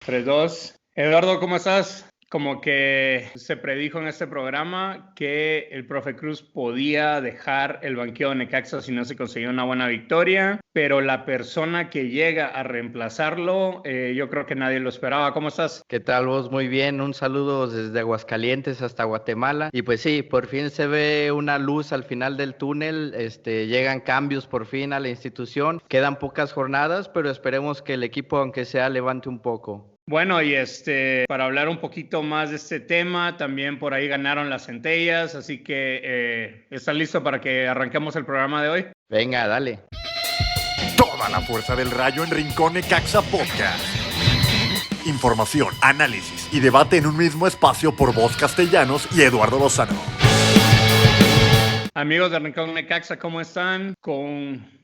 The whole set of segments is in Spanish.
3, 2. Eduardo, ¿cómo estás? Como que se predijo en este programa que el profe Cruz podía dejar el banquillo de Necaxa si no se conseguía una buena victoria, pero la persona que llega a reemplazarlo, yo creo que nadie lo esperaba. ¿Cómo estás? ¿Qué tal vos? Muy bien, un saludo desde Aguascalientes hasta Guatemala. Y pues sí, por fin se ve una luz al final del túnel, llegan cambios por fin a la institución. Quedan pocas jornadas, pero esperemos que el equipo, aunque sea, levante un poco. Bueno, y para hablar un poquito más de este tema, también por ahí ganaron las centellas, así que ¿estás listo para que arranquemos el programa de hoy? Venga, dale. Toda la fuerza del Rayo en Rincón Necaxa Podcast. Información, análisis y debate en un mismo espacio por Voz Castellanos y Eduardo Lozano. Amigos de Rincón Necaxa, ¿cómo están? Con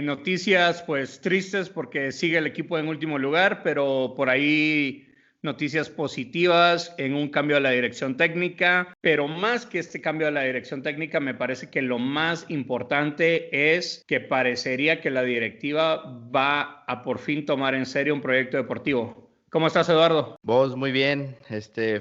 noticias pues tristes porque sigue el equipo en último lugar, pero por ahí noticias positivas en un cambio de la dirección técnica, pero más que este cambio de la dirección técnica, me parece que lo más importante es que parecería que la directiva va a por fin tomar en serio un proyecto deportivo. ¿Cómo estás, Eduardo? Vos muy bien,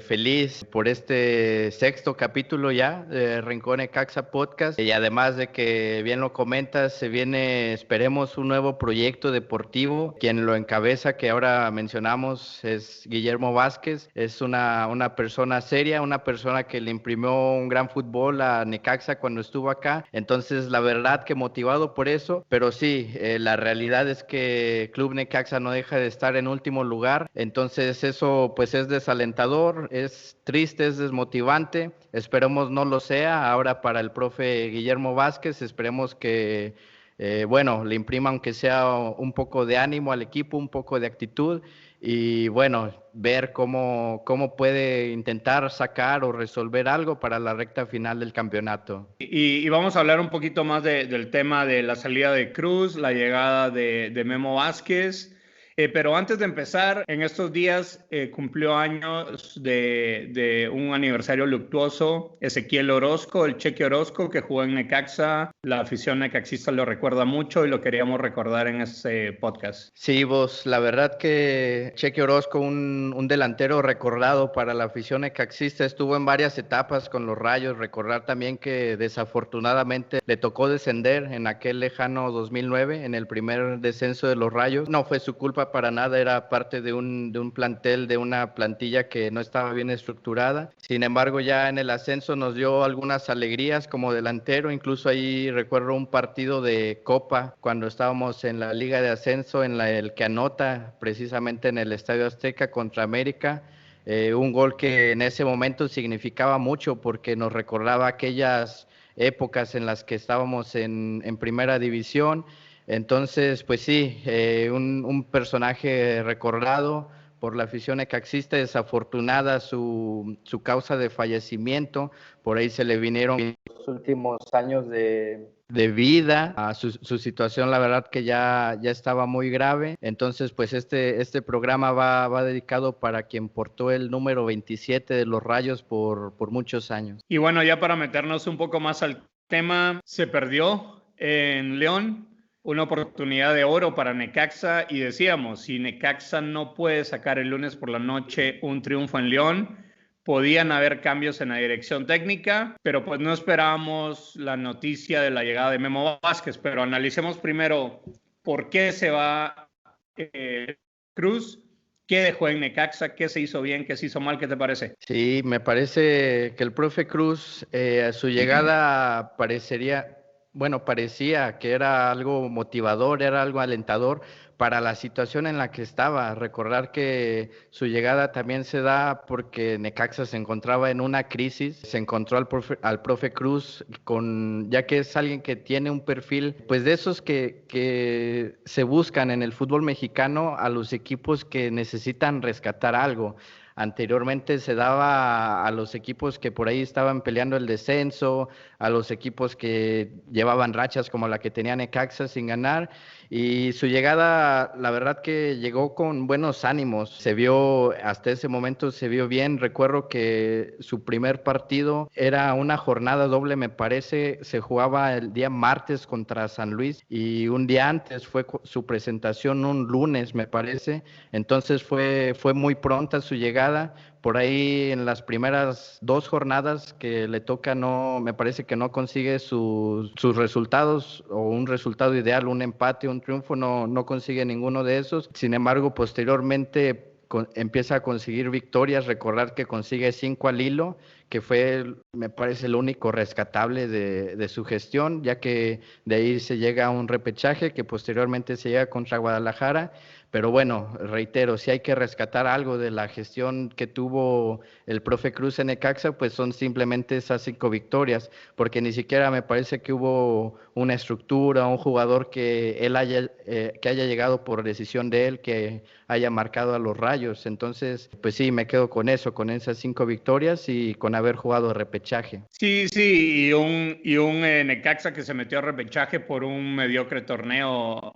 feliz por este sexto capítulo ya de Rincón Necaxa Podcast, y además de que bien lo comentas, se viene, esperemos, un nuevo proyecto deportivo. Quien lo encabeza, que ahora mencionamos, es Guillermo Vázquez. Es una persona seria, una persona que le imprimió un gran fútbol a Necaxa cuando estuvo acá. Entonces, la verdad que motivado por eso, pero sí, la realidad es que Club Necaxa no deja de estar en último lugar. Entonces eso pues es desalentador, es triste, es desmotivante. Esperemos no lo sea ahora para el profe Guillermo Vázquez. Esperemos que le imprima aunque sea un poco de ánimo al equipo, un poco de actitud, y bueno, ver cómo puede intentar sacar o resolver algo para la recta final del campeonato. Y vamos a hablar un poquito más del tema de la salida de Cruz, la llegada de Memo Vázquez. Pero antes de empezar, en estos días cumplió años de un aniversario luctuoso Ezequiel Orozco, el Cheque Orozco, que jugó en Necaxa. La afición necaxista lo recuerda mucho y lo queríamos recordar en este podcast. Sí, vos, la verdad que Cheque Orozco, un delantero recordado para la afición necaxista, estuvo en varias etapas con los Rayos. Recordar también que desafortunadamente le tocó descender en aquel lejano 2009, en el primer descenso de los Rayos. No fue su culpa para nada, era parte de un plantel, de una plantilla que no estaba bien estructurada. Sin embargo, ya en el ascenso nos dio algunas alegrías como delantero. Incluso ahí recuerdo un partido de Copa cuando estábamos en la Liga de Ascenso, en el que anota precisamente en el Estadio Azteca contra América. Un gol que en ese momento significaba mucho porque nos recordaba aquellas épocas en las que estábamos en primera división. Entonces, pues sí, un personaje recordado por la afición necaxista. Desafortunada su causa de fallecimiento. Por ahí se le vinieron los últimos años de vida. Su situación, la verdad que ya estaba muy grave. Entonces, pues este programa va dedicado para quien portó el número 27 de los Rayos por muchos años. Y bueno, ya para meternos un poco más al tema, se perdió en León una oportunidad de oro para Necaxa, y decíamos, si Necaxa no puede sacar el lunes por la noche un triunfo en León, podían haber cambios en la dirección técnica, pero pues no esperábamos la noticia de la llegada de Memo Vázquez. Pero analicemos primero por qué se va Cruz, qué dejó en Necaxa, qué se hizo bien, qué se hizo mal. ¿Qué te parece? Sí, me parece que el profe Cruz, a su llegada parecía que era algo motivador, era algo alentador para la situación en la que estaba. Recordar que su llegada también se da porque Necaxa se encontraba en una crisis. Se encontró al profe Cruz, ya que es alguien que tiene un perfil, pues de esos que se buscan en el fútbol mexicano, a los equipos que necesitan rescatar algo. Anteriormente se daba a los equipos que por ahí estaban peleando el descenso, a los equipos que llevaban rachas como la que tenía Necaxa sin ganar, y su llegada Necaxa, la verdad que llegó con buenos ánimos. Hasta ese momento se vio bien. Recuerdo que su primer partido era una jornada doble, me parece. Se jugaba el día martes contra San Luis y un día antes fue su presentación, un lunes, me parece. Entonces fue muy pronta su llegada. Por ahí en las primeras 2 jornadas que le toca, me parece que no consigue sus resultados o un resultado ideal, un empate, un triunfo, no consigue ninguno de esos. Sin embargo, posteriormente empieza a conseguir victorias. Recordar que consigue 5 al hilo, que fue, me parece, el único rescatable de su gestión, ya que de ahí se llega a un repechaje que posteriormente se llega contra Guadalajara. Pero bueno, reitero, si hay que rescatar algo de la gestión que tuvo el profe Cruz en Necaxa, pues son simplemente esas 5 victorias, porque ni siquiera me parece que hubo una estructura, un jugador que haya llegado por decisión de él, que haya marcado a los Rayos. Entonces, pues sí, me quedo con eso, con esas 5 victorias y con haber jugado repechaje. Sí, y un Necaxa que se metió a repechaje por un mediocre torneo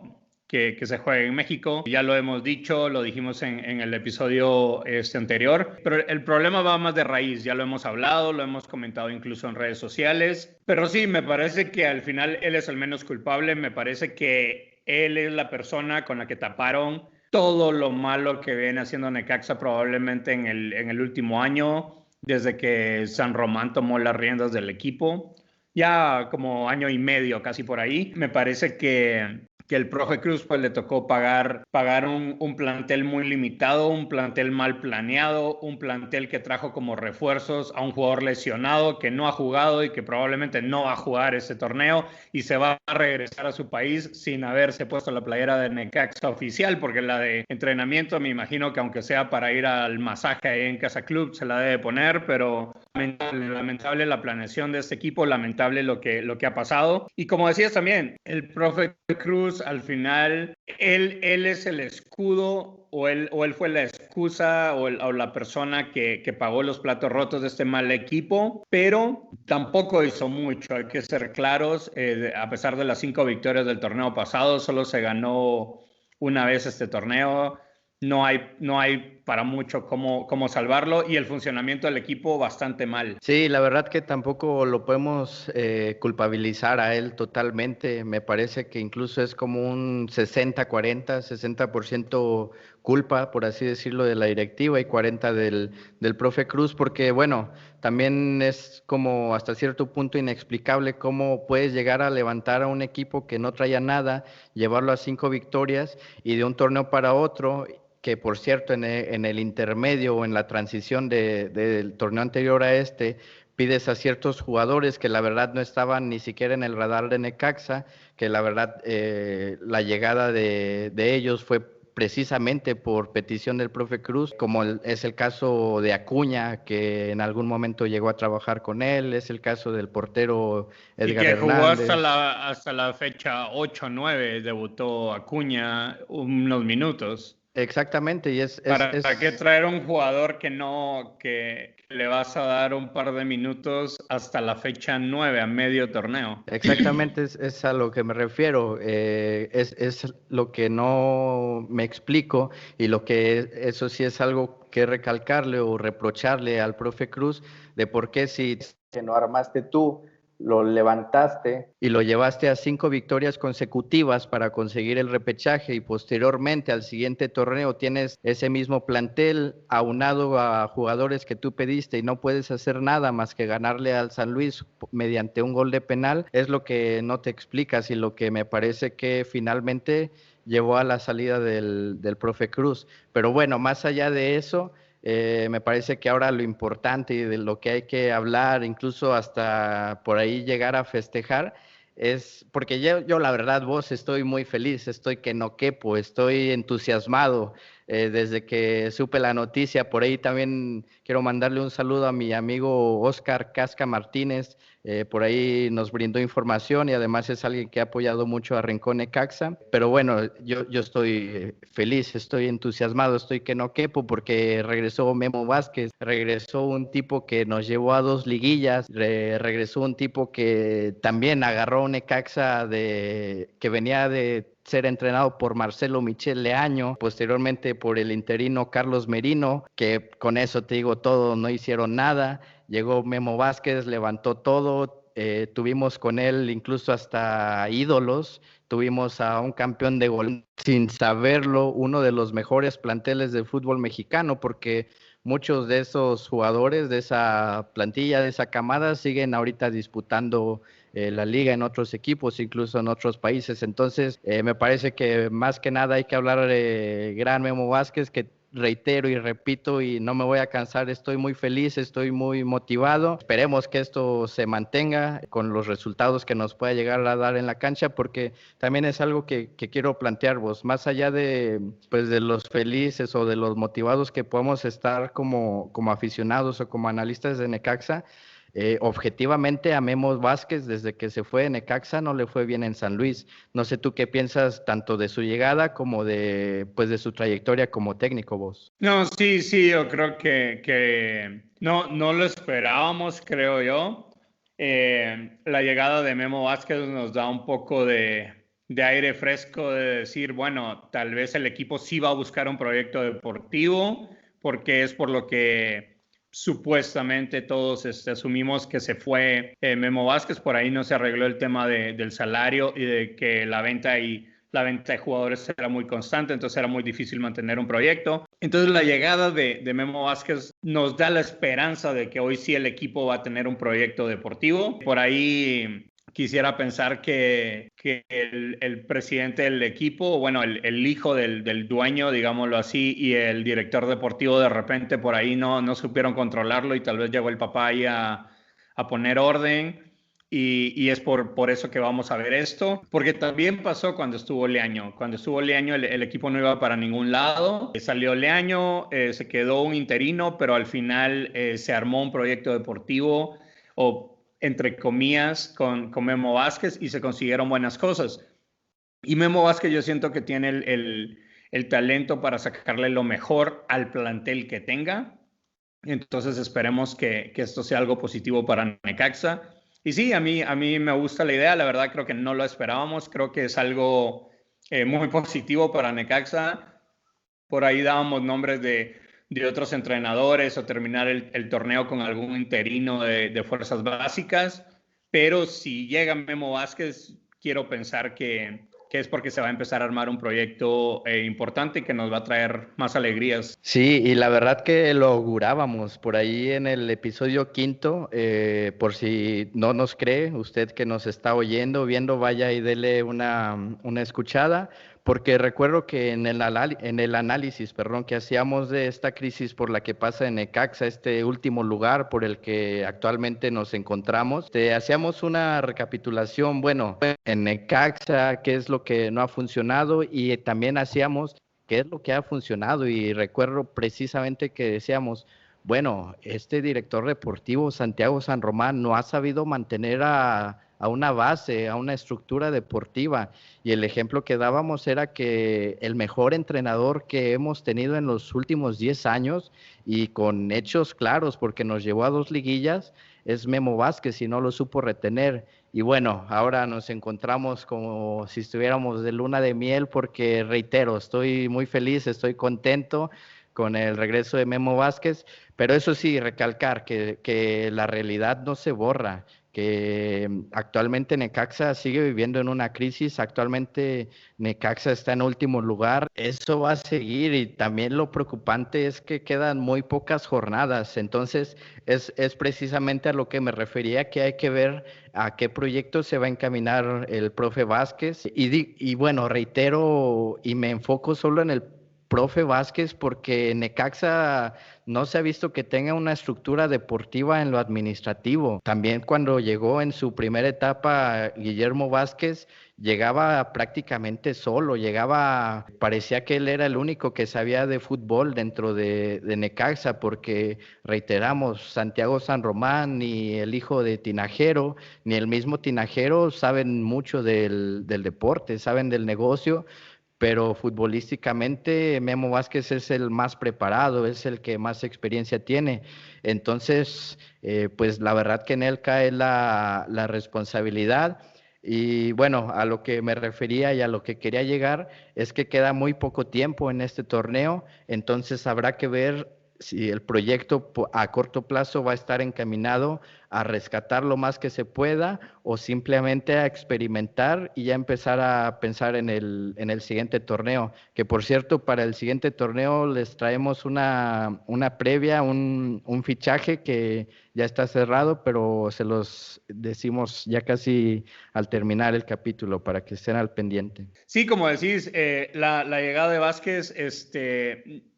que se juega en México. Ya lo hemos dicho, lo dijimos en el episodio anterior, pero el problema va más de raíz. Ya lo hemos hablado, lo hemos comentado incluso en redes sociales, pero sí, me parece que al final él es el menos culpable. Me parece que él es la persona con la que taparon todo lo malo que viene haciendo Necaxa probablemente en el último año, desde que San Román tomó las riendas del equipo, ya como año y medio casi por ahí. Me parece que el profe Cruz pues le tocó pagar un plantel muy limitado, un plantel mal planeado, un plantel que trajo como refuerzos a un jugador lesionado que no ha jugado y que probablemente no va a jugar ese torneo y se va a regresar a su país sin haberse puesto la playera de Necaxa oficial, porque la de entrenamiento me imagino que aunque sea para ir al masaje ahí en Casa Club se la debe poner, pero lamentable la planeación de este equipo, lamentable lo que ha pasado. Y como decías también, el profe Cruz al final, él es el escudo o él fue la excusa o la persona que pagó los platos rotos de este mal equipo, pero tampoco hizo mucho, hay que ser claros. A pesar de las 5 victorias del torneo pasado, solo se ganó una vez este torneo. No hay para mucho cómo salvarlo, y el funcionamiento del equipo bastante mal. Sí, la verdad que tampoco lo podemos culpabilizar a él totalmente. Me parece que incluso es como un 60-40, 60% culpa, por así decirlo, de la directiva y 40 del profe Cruz, porque bueno, también es como hasta cierto punto inexplicable cómo puedes llegar a levantar a un equipo que no traía nada, llevarlo a 5 victorias y de un torneo para otro, que por cierto en el intermedio o en la transición del torneo anterior a pides a ciertos jugadores que la verdad no estaban ni siquiera en el radar de Necaxa, que la verdad la llegada de ellos fue precisamente por petición del profe Cruz, como es el caso de Acuña, que en algún momento llegó a trabajar con él, es el caso del portero Edgar Hernández. Y que jugó hasta la fecha 8-9, debutó Acuña unos minutos. Exactamente, y ¿Para qué traer un jugador que le vas a dar un par de minutos hasta la fecha 9, a medio torneo? Exactamente, es a lo que me refiero, es lo que no me explico, y eso sí es algo que recalcarle o reprocharle al profe Cruz, de por qué si no armaste tú, lo levantaste y lo llevaste a 5 victorias consecutivas para conseguir el repechaje, y posteriormente al siguiente torneo tienes ese mismo plantel aunado a jugadores que tú pediste y no puedes hacer nada más que ganarle al San Luis mediante un gol de penal. Es lo que no te explicas y lo que me parece que finalmente llevó a la salida del profe Cruz. Pero bueno, más allá de eso, me parece que ahora lo importante y de lo que hay que hablar, incluso hasta por ahí llegar a festejar, es porque yo la verdad, vos, estoy muy feliz, estoy que no quepo, estoy entusiasmado desde que supe la noticia. Por ahí también quiero mandarle un saludo a mi amigo Oscar Casca Martínez. Por ahí nos brindó información y además es alguien que ha apoyado mucho a Rincón Necaxa. Pero bueno, yo estoy feliz, estoy entusiasmado, estoy que no quepo porque regresó Memo Vázquez, regresó un tipo que nos llevó a 2 liguillas, regresó un tipo que también agarró Necaxa que venía de ser entrenado por Marcelo Michel Leaño, posteriormente por el interino Carlos Merino, que con eso te digo todo, no hicieron nada. Llegó Memo Vázquez, levantó todo, tuvimos con él incluso hasta ídolos, tuvimos a un campeón de gol sin saberlo, uno de los mejores planteles del fútbol mexicano, porque muchos de esos jugadores de esa plantilla, de esa camada, siguen ahorita disputando la liga en otros equipos, incluso en otros países. Entonces, me parece que más que nada hay que hablar de gran Memo Vázquez, que reitero y repito y no me voy a cansar, estoy muy feliz, estoy muy motivado. Esperemos que esto se mantenga con los resultados que nos pueda llegar a dar en la cancha, porque también es algo que quiero plantear vos, más allá de, pues, de los felices o de los motivados que podemos estar como aficionados o como analistas de Necaxa. Objetivamente a Memo Vázquez desde que se fue de Necaxa no le fue bien en San Luis. No sé tú qué piensas tanto de su llegada como de su trayectoria como técnico vos. No, sí, yo creo que no lo esperábamos, creo yo. La llegada de Memo Vázquez nos da un poco de aire fresco de decir, bueno, tal vez el equipo sí va a buscar un proyecto deportivo, porque es por lo que supuestamente todos asumimos que se fue Memo Vázquez. Por ahí no se arregló el tema del salario y de que la venta de jugadores era muy constante, entonces era muy difícil mantener un proyecto. Entonces la llegada de Memo Vázquez nos da la esperanza de que hoy sí el equipo va a tener un proyecto deportivo. Por ahí quisiera pensar que el presidente del equipo, bueno, el hijo del dueño, digámoslo así, y el director deportivo de repente por ahí no supieron controlarlo y tal vez llegó el papá ahí a poner orden. Y es por eso que vamos a ver esto, porque también pasó cuando estuvo Leaño. Cuando estuvo Leaño el equipo no iba para ningún lado, salió Leaño, se quedó un interino, pero al final se armó un proyecto deportivo, o entre comillas, con Memo Vázquez, y se consiguieron buenas cosas. Y Memo Vázquez yo siento que tiene el talento para sacarle lo mejor al plantel que tenga. Entonces esperemos que esto sea algo positivo para Necaxa. Y sí, a mí me gusta la idea, la verdad creo que no lo esperábamos, creo que es algo muy positivo para Necaxa. Por ahí dábamos nombres de otros entrenadores o terminar el torneo con algún interino de fuerzas básicas, pero si llega Memo Vázquez, quiero pensar que es porque se va a empezar a armar un proyecto importante que nos va a traer más alegrías. Sí, y la verdad que lo augurábamos por ahí en el episodio 5, por si no nos cree, usted que nos está oyendo, viendo, vaya y dele una escuchada, porque recuerdo que en el análisis, que hacíamos de esta crisis por la que pasa en Necaxa, este último lugar por el que actualmente nos encontramos, hacíamos una recapitulación, bueno, en Necaxa, qué es lo que no ha funcionado, y también hacíamos qué es lo que ha funcionado, y recuerdo precisamente que decíamos, bueno, este director deportivo, Santiago San Román, no ha sabido mantener a una base, a una estructura deportiva, y el ejemplo que dábamos era que el mejor entrenador que hemos tenido en los últimos 10 años, y con hechos claros, porque nos llevó a 2 liguillas, es Memo Vázquez y no lo supo retener. Y bueno, ahora nos encontramos como si estuviéramos de luna de miel, porque reitero, estoy muy feliz, estoy contento con el regreso de Memo Vázquez, pero eso sí, recalcar que la realidad no se borra, que actualmente Necaxa sigue viviendo en una crisis, actualmente Necaxa está en último lugar, eso va a seguir, y también lo preocupante es que quedan muy pocas jornadas, entonces es precisamente a lo que me refería, que hay que ver a qué proyecto se va a encaminar el profe Vázquez, y bueno, reitero y me enfoco solo en el profe Vázquez, porque Necaxa no se ha visto que tenga una estructura deportiva en lo administrativo. También cuando llegó en su primera etapa Guillermo Vázquez, llegaba prácticamente solo, parecía que él era el único que sabía de fútbol dentro de Necaxa, porque reiteramos, Santiago San Román, ni el hijo de Tinajero, ni el mismo Tinajero saben mucho del deporte, saben del negocio, pero futbolísticamente Memo Vázquez es el más preparado, es el que más experiencia tiene. Entonces, pues la verdad que en él cae la responsabilidad. Y bueno, a lo que me refería y a lo que quería llegar es que queda muy poco tiempo en este torneo, entonces habrá que ver si el proyecto a corto plazo va a estar encaminado a rescatar lo más que se pueda o simplemente a experimentar y ya empezar a pensar en el siguiente torneo. Que por cierto, para el siguiente torneo les traemos una previa, un fichaje que ya está cerrado, pero se los decimos ya casi al terminar el capítulo para que estén al pendiente. Sí, como decís, la llegada de Vázquez,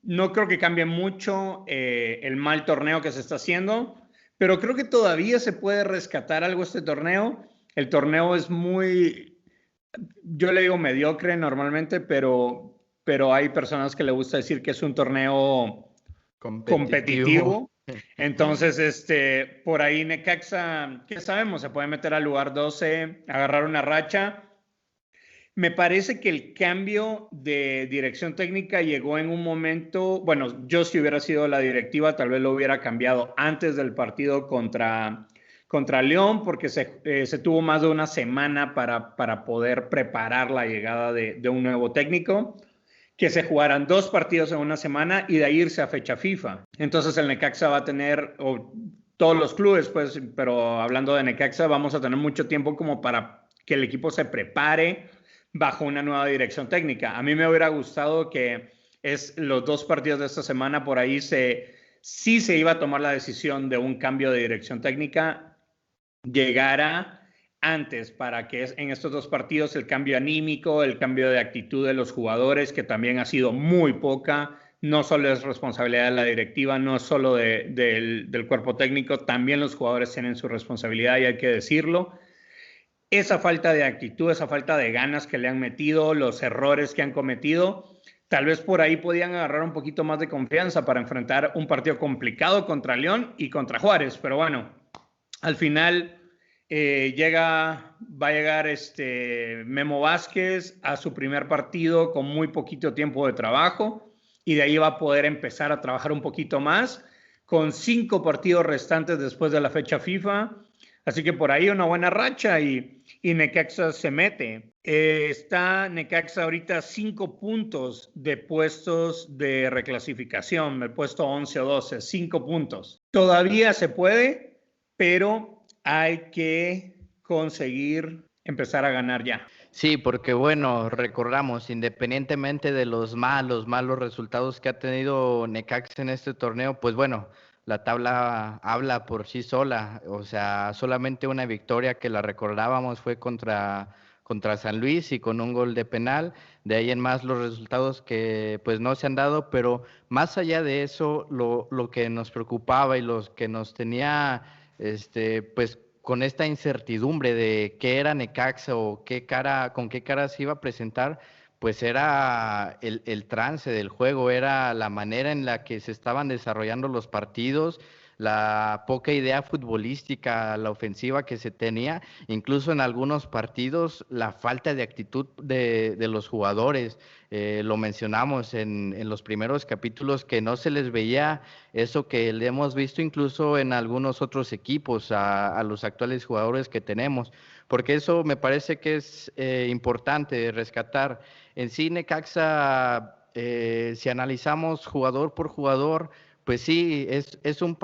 no creo que cambie mucho el mal torneo que se está haciendo, pero creo que todavía se puede rescatar algo este torneo. El torneo es muy, yo le digo mediocre normalmente, pero hay personas que le gusta decir que es un torneo competitivo. Entonces, por ahí Necaxa, ¿qué sabemos? Se puede meter al lugar 12, agarrar una racha. Me parece que el cambio de dirección técnica llegó en un momento, bueno, yo si hubiera sido la directiva tal vez lo hubiera cambiado antes del partido contra León, porque se tuvo más de una semana para poder preparar la llegada de un nuevo técnico, que se jugaran 2 partidos en una semana y de ahí irse a fecha FIFA. Entonces el Necaxa va a tener, o todos los clubes, pues, pero hablando de Necaxa, vamos a tener mucho tiempo como para que el equipo se prepare bajo una nueva dirección técnica. A mí me hubiera gustado que los 2 partidos de esta semana por ahí sí se iba a tomar la decisión de un cambio de dirección técnica, llegara antes para que en estos 2 partidos el cambio anímico, el cambio de actitud de los jugadores, que también ha sido muy poca, no solo es responsabilidad de la directiva, no solo del cuerpo técnico, también los jugadores tienen su responsabilidad y hay que decirlo. Esa falta de actitud, esa falta de ganas que le han metido, los errores que han cometido, tal vez por ahí podían agarrar un poquito más de confianza para enfrentar un partido complicado contra León y contra Juárez. Pero bueno, al final va a llegar Memo Vázquez a su primer partido con muy poquito tiempo de trabajo y de ahí va a poder empezar a trabajar un poquito más con 5 partidos restantes después de la fecha FIFA. Así que por ahí una buena racha y Necaxa se mete. Está Necaxa ahorita 5 puntos de puestos de reclasificación, el puesto 11 o 12, 5 puntos. Todavía se puede, pero hay que conseguir empezar a ganar ya. Sí, porque bueno, recordamos, independientemente de los malos resultados que ha tenido Necaxa en este torneo, pues bueno, la tabla habla por sí sola, o sea, solamente una victoria que la recordábamos fue contra San Luis y con un gol de penal, de ahí en más los resultados que pues no se han dado, pero más allá de eso, lo que nos preocupaba y lo que nos tenía, pues con esta incertidumbre de qué era Necaxa o con qué cara se iba a presentar, pues era el trance del juego, era la manera en la que se estaban desarrollando los partidos, la poca idea futbolística, la ofensiva que se tenía, incluso en algunos partidos la falta de actitud de los jugadores. Lo mencionamos en los primeros capítulos que no se les veía eso que le hemos visto incluso en algunos otros equipos a los actuales jugadores que tenemos, porque eso me parece que es importante rescatar. En sí, Necaxa, si analizamos jugador por jugador, pues sí, es un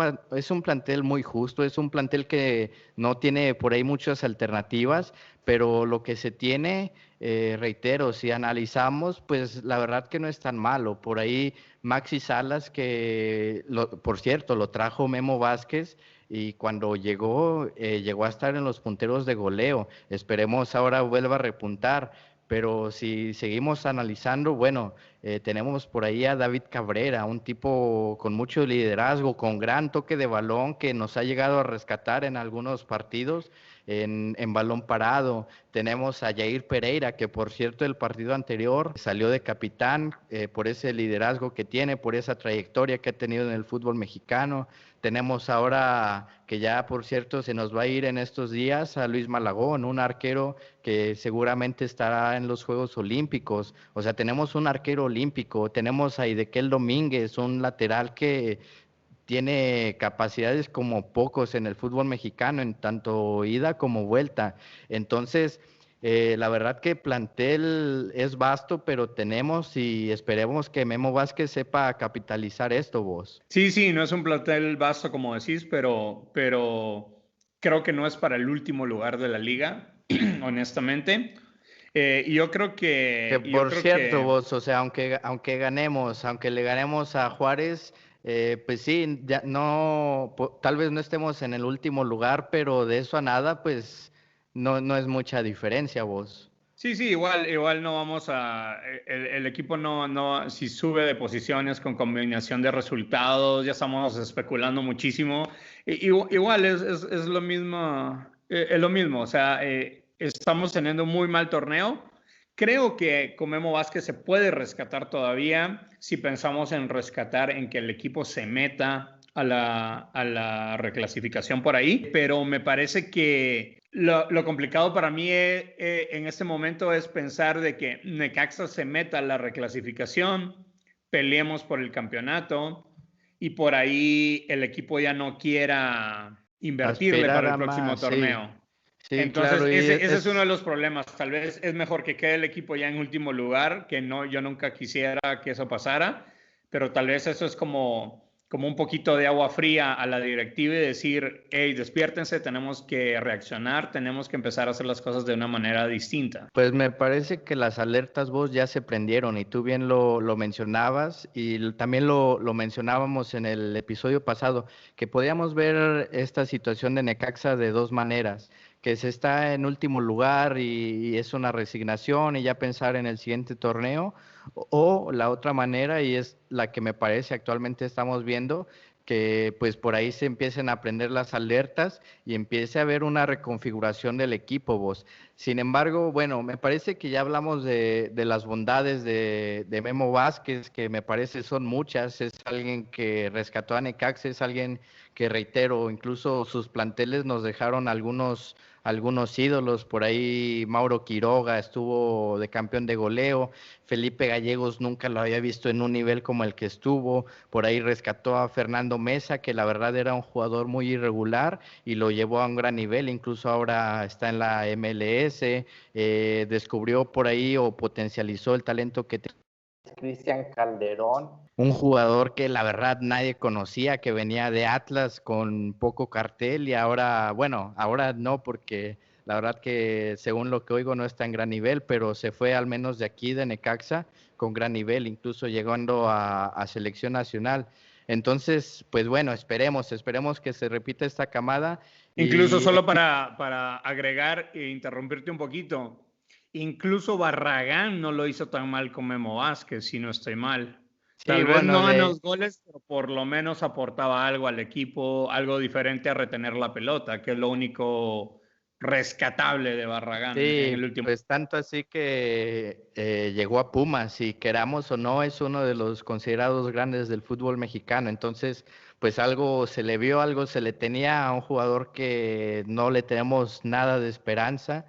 plantel muy justo, es un plantel que no tiene por ahí muchas alternativas, pero lo que se tiene, reitero, si analizamos, pues la verdad que no es tan malo. Por ahí Maxi Salas, que por cierto lo trajo Memo Vázquez y cuando llegó a estar en los punteros de goleo. Esperemos ahora vuelva a repuntar. Pero si seguimos analizando, bueno, tenemos por ahí a David Cabrera, un tipo con mucho liderazgo, con gran toque de balón que nos ha llegado a rescatar en algunos partidos en balón parado. Tenemos a Jair Pereira, que por cierto el partido anterior salió de capitán por ese liderazgo que tiene, por esa trayectoria que ha tenido en el fútbol mexicano. Tenemos ahora, que ya por cierto se nos va a ir en estos días, a Luis Malagón, un arquero que seguramente estará en los Juegos Olímpicos. O sea, tenemos un arquero olímpico, tenemos a Idequel Domínguez, un lateral que tiene capacidades como pocos en el fútbol mexicano, en tanto ida como vuelta. Entonces, La verdad que plantel es vasto, pero tenemos y esperemos que Memo Vázquez sepa capitalizar esto, vos. Sí, sí, no es un plantel vasto como decís, pero creo que no es para el último lugar de la liga, honestamente. Y yo creo Que que, yo por creo cierto, que vos, o sea, aunque ganemos, aunque le ganemos a Juárez, pues sí, ya no, tal vez no estemos en el último lugar, pero de eso a nada, pues no es mucha diferencia, vos. sí, sí, igual no vamos a, el equipo no, si sube de posiciones con combinación de resultados, ya estamos especulando muchísimo. Igual es lo mismo, o sea, estamos teniendo un muy mal torneo. Creo que con Memo Vázquez se puede rescatar todavía si pensamos en rescatar, en que el equipo se meta a la reclasificación por ahí, pero me parece que lo complicado para mí en este momento es pensar de que Necaxa se meta a la reclasificación, peleemos por el campeonato y por ahí el equipo ya no quiera invertirle Aspirar para el a próximo más, sí, torneo. sí, Entonces, claro, y ese es uno de los problemas. Tal vez es mejor que quede el equipo ya en último lugar, que no, yo nunca quisiera que eso pasara, pero tal vez eso es como un poquito de agua fría a la directiva y decir, hey, despiértense, tenemos que reaccionar, tenemos que empezar a hacer las cosas de una manera distinta. pues me parece que las alertas vos ya se prendieron y tú bien lo mencionabas y también lo mencionábamos en el episodio pasado, que podíamos ver esta situación de Necaxa de dos maneras, que se está en último lugar y es una resignación y ya pensar en el siguiente torneo, o la otra manera y es la que me parece actualmente estamos viendo, que pues por ahí se empiecen a prender las alertas y empiece a haber una reconfiguración del equipo, vos. Sin embargo, bueno, me parece que ya hablamos de las bondades de Memo Vázquez, que me parece son muchas. Es alguien que rescató a Necaxa, es alguien que, reitero, incluso sus planteles nos dejaron algunos ídolos. Por ahí Mauro Quiroga estuvo de campeón de goleo. Felipe Gallegos nunca lo había visto en un nivel como el que estuvo. Por ahí rescató a Fernando Mesa, que la verdad era un jugador muy irregular y lo llevó a un gran nivel, incluso ahora está en la MLS, descubrió por ahí o potencializó el talento que tenía Cristian Calderón, un jugador que la verdad nadie conocía, que venía de Atlas con poco cartel y ahora, bueno, ahora no porque la verdad que según lo que oigo no está en gran nivel, pero se fue al menos de aquí de Necaxa con gran nivel, incluso llegando a selección nacional. Entonces, pues bueno, esperemos que se repita esta camada Incluso y solo para agregar e interrumpirte un poquito, incluso Barragán no lo hizo tan mal con Memo Vázquez, si no estoy mal. sí, Tal vez bueno, no en los goles, pero por lo menos aportaba algo al equipo, algo diferente a retener la pelota, que es lo único rescatable de Barragán en el sí, último. pues tanto así que llegó a Pumas y queramos o no es uno de los considerados grandes del fútbol mexicano. Entonces, pues algo se le vio, algo se le tenía a un jugador que no le tenemos nada de esperanza.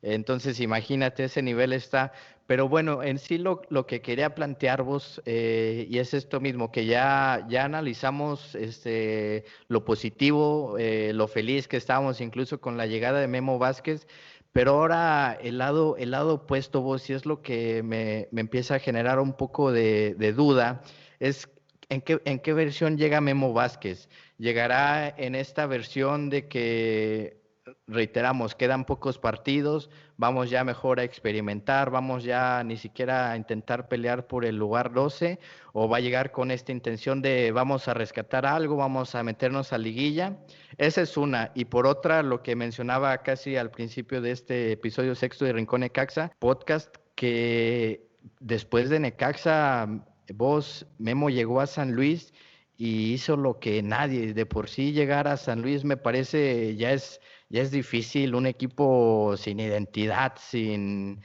Entonces, imagínate, ese nivel está. Pero bueno, en sí lo que quería plantear vos, y es esto mismo, que ya analizamos lo positivo, lo feliz que estábamos incluso con la llegada de Memo Vázquez. Pero ahora el lado opuesto, vos, y es lo que me empieza a generar un poco de duda, es en qué versión llega Memo Vázquez. ¿Llegará en esta versión de que, reiteramos, quedan pocos partidos, vamos ya mejor a experimentar, vamos ya ni siquiera a intentar pelear por el lugar 12, o va a llegar con esta intención de vamos a rescatar algo, vamos a meternos a liguilla? Esa es una. Y por otra, lo que mencionaba casi al principio de este episodio sexto de Rincón Necaxa, podcast, que después de Necaxa, vos, Memo llegó a San Luis y hizo lo que nadie. De por sí llegar a San Luis me parece ya es difícil, un equipo sin identidad, sin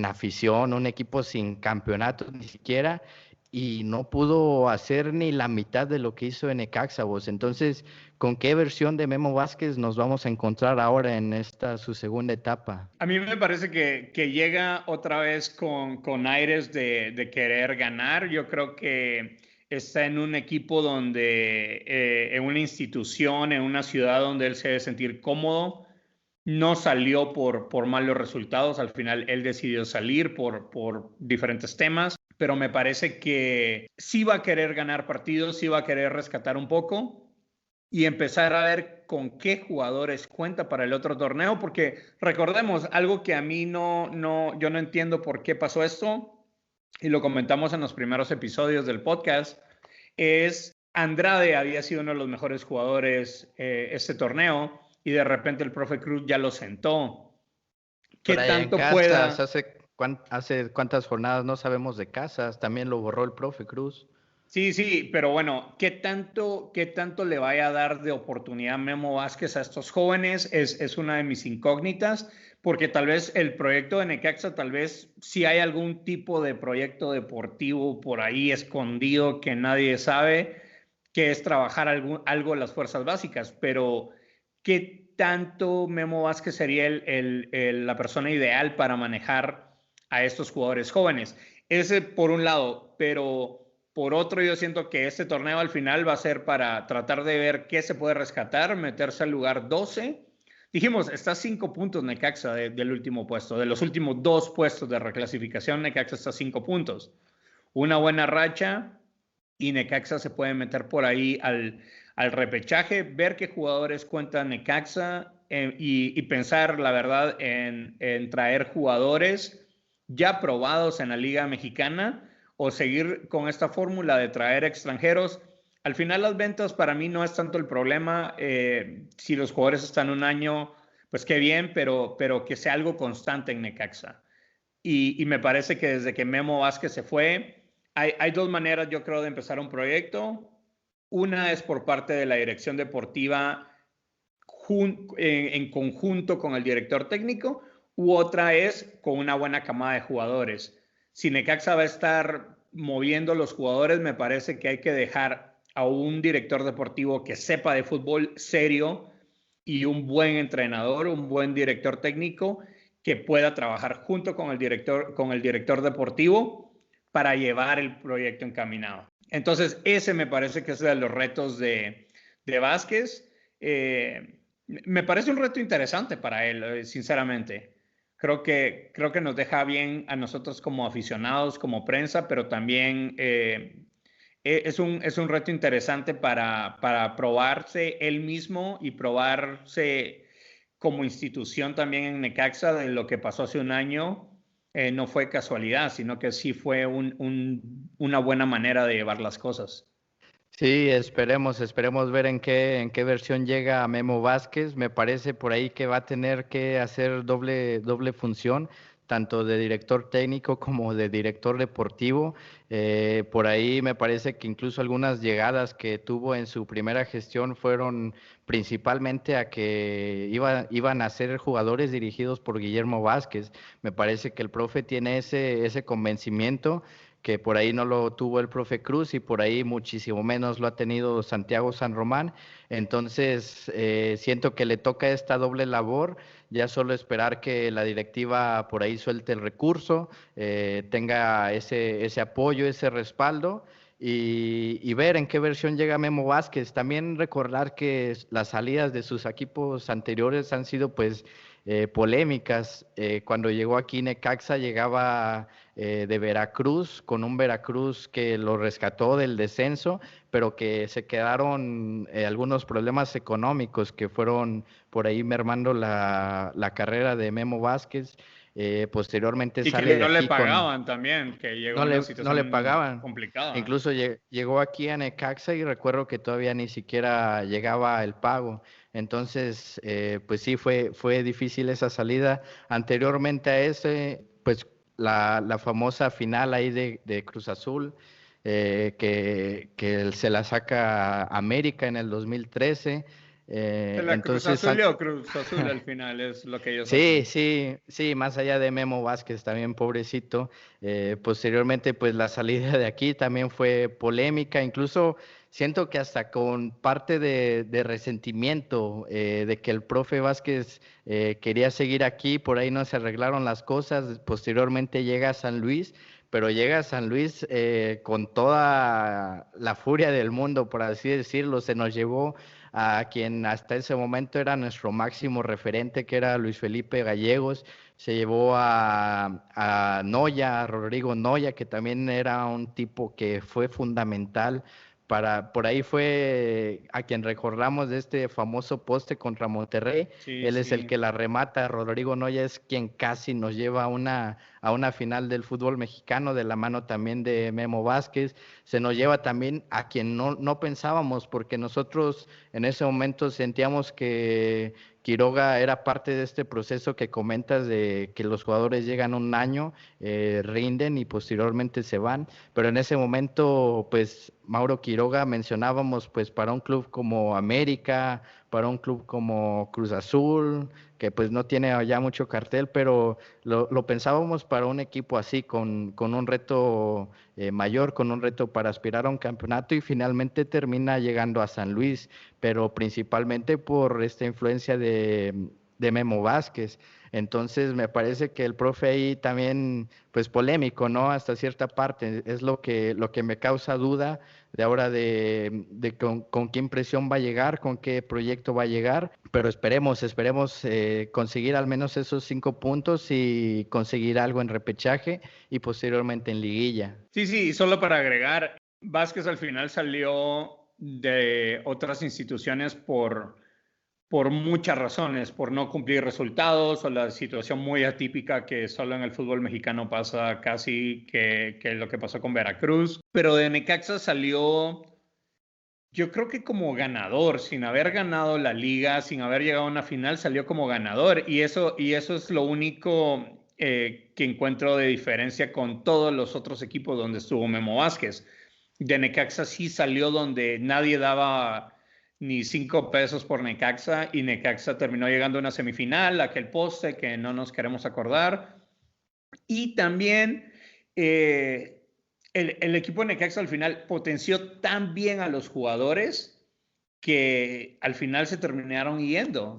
afición, un equipo sin campeonatos ni siquiera, y no pudo hacer ni la mitad de lo que hizo en Necaxa, vos. Entonces, ¿con qué versión de Memo Vázquez nos vamos a encontrar ahora en esta su segunda etapa? A mí me parece que llega otra vez con aires de querer ganar. Yo creo que está en un equipo donde, en una institución, en una ciudad donde él se debe sentir cómodo. no salió por malos resultados. Al final él decidió salir por diferentes temas, pero me parece que sí va a querer ganar partidos, sí va a querer rescatar un poco y empezar a ver con qué jugadores cuenta para el otro torneo, porque recordemos, algo que a mí yo no entiendo por qué pasó esto, y lo comentamos en los primeros episodios del podcast, es Andrade había sido uno de los mejores jugadores este torneo, y de repente el profe Cruz ya lo sentó. ¿Qué Por allá en tanto Casas, pueda? hace cuántas jornadas no sabemos de Casas, también lo borró el profe Cruz. Sí, pero bueno, ¿qué tanto le vaya a dar de oportunidad Memo Vázquez a estos jóvenes? Es una de mis incógnitas, porque tal vez el proyecto de Necaxa, tal vez sí hay algún tipo de proyecto deportivo por ahí escondido que nadie sabe, que es trabajar algo en las fuerzas básicas, pero ¿qué tanto Memo Vázquez sería la persona ideal para manejar a estos jugadores jóvenes? Ese por un lado, pero por otro yo siento que este torneo al final va a ser para tratar de ver qué se puede rescatar, meterse al lugar 12. Dijimos, está a 5 puntos Necaxa del último puesto, de los últimos 2 puestos de reclasificación, Necaxa está a 5 puntos. Una buena racha y Necaxa se puede meter por ahí al repechaje, ver qué jugadores cuenta Necaxa y pensar, la verdad, en traer jugadores ya probados en la Liga Mexicana o seguir con esta fórmula de traer extranjeros. Al final las ventas para mí no es tanto el problema. Si los jugadores están un año, pues qué bien, pero que sea algo constante en Necaxa. Y me parece que desde que Memo Vázquez se fue, hay 2 maneras, yo creo, de empezar un proyecto. Una es por parte de la dirección deportiva en conjunto con el director técnico, u otra es con una buena camada de jugadores. Si Necaxa va a estar moviendo los jugadores, me parece que hay que dejar a un director deportivo que sepa de fútbol serio y un buen entrenador, un buen director técnico que pueda trabajar junto con el director deportivo para llevar el proyecto encaminado. Entonces, ese me parece que es de los retos de Vázquez. Me parece un reto interesante para él, sinceramente. Creo que nos deja bien a nosotros como aficionados, como prensa, pero también es un reto interesante para probarse él mismo y probarse como institución también en Necaxa. De lo que pasó hace un año no fue casualidad, sino que sí fue una buena manera de llevar las cosas. Sí, esperemos ver en qué versión llega Memo Vázquez. Me parece por ahí que va a tener que hacer doble función, tanto de director técnico como de director deportivo. Por ahí me parece que incluso algunas llegadas que tuvo en su primera gestión fueron principalmente a que iban a ser jugadores dirigidos por Guillermo Vázquez. Me parece que el profe tiene ese convencimiento que por ahí no lo tuvo el profe Cruz y por ahí muchísimo menos lo ha tenido Santiago San Román. Entonces, siento que le toca esta doble labor, ya solo esperar que la directiva por ahí suelte el recurso, tenga ese apoyo, ese respaldo. Y ver en qué versión llega Memo Vázquez. También recordar que las salidas de sus equipos anteriores han sido pues polémicas. Cuando llegó aquí Necaxa llegaba de Veracruz, con un Veracruz que lo rescató del descenso, pero que se quedaron algunos problemas económicos que fueron por ahí mermando la carrera de Memo Vázquez. Posteriormente Y sale que de no le aquí con... pagaban también, que llegó No en una no le situación pagaban. complicada. Incluso llegó aquí a Necaxa y recuerdo que todavía ni siquiera llegaba el pago. Entonces, pues sí, fue difícil esa salida. Anteriormente a ese, pues la famosa final ahí de Cruz Azul, que se la saca América en el 2013. ¿Se la Cruz Entonces, Azul o Cruz Azul al final? Es lo que ellos sí, hacen. sí, más allá de Memo Vázquez, también pobrecito. Posteriormente, pues la salida de aquí también fue polémica, incluso siento que hasta con parte de resentimiento de que el profe Vázquez quería seguir aquí, por ahí no se arreglaron las cosas, posteriormente llega a San Luis, pero llega a San Luis con toda la furia del mundo, por así decirlo. Se nos llevó a quien hasta ese momento era nuestro máximo referente, que era Luis Felipe Gallegos. Se llevó a Noya, a Rodrigo Noya, que también era un tipo que fue fundamental por ahí fue a quien recordamos de este famoso poste contra Monterrey. Sí, Él es el sí. que la remata. Rodrigo Noya es quien casi nos lleva a una final del fútbol mexicano, de la mano también de Memo Vázquez. Se nos lleva también a quien no pensábamos, porque nosotros en ese momento sentíamos que Quiroga era parte de este proceso que comentas de que los jugadores llegan un año, rinden y posteriormente se van, pero en ese momento, pues Mauro Quiroga mencionábamos, pues para un club como América, para un club como Cruz Azul, que pues no tiene ya mucho cartel, pero lo pensábamos para un equipo así, con un reto mayor, con un reto para aspirar a un campeonato, y finalmente termina llegando a San Luis, pero principalmente por esta influencia de Memo Vázquez. Entonces me parece que el profe ahí también, pues polémico, ¿no? Hasta cierta parte, es lo que me causa duda de ahora de con qué impresión va a llegar, con qué proyecto va a llegar, pero esperemos conseguir al menos esos 5 puntos y conseguir algo en repechaje y posteriormente en liguilla. Sí, sí, y solo para agregar, Vázquez al final salió de otras instituciones por muchas razones, por no cumplir resultados o la situación muy atípica que solo en el fútbol mexicano pasa casi, que lo que pasó con Veracruz. Pero de Necaxa salió, yo creo que como ganador, sin haber ganado la liga, sin haber llegado a una final, salió como ganador. Y eso es lo único que encuentro de diferencia con todos los otros equipos donde estuvo Memo Vázquez. De Necaxa sí salió donde nadie daba ni 5 pesos por Necaxa, y Necaxa terminó llegando a una semifinal, aquel poste que no nos queremos acordar. Y también el equipo de Necaxa al final potenció tan bien a los jugadores que al final se terminaron yendo,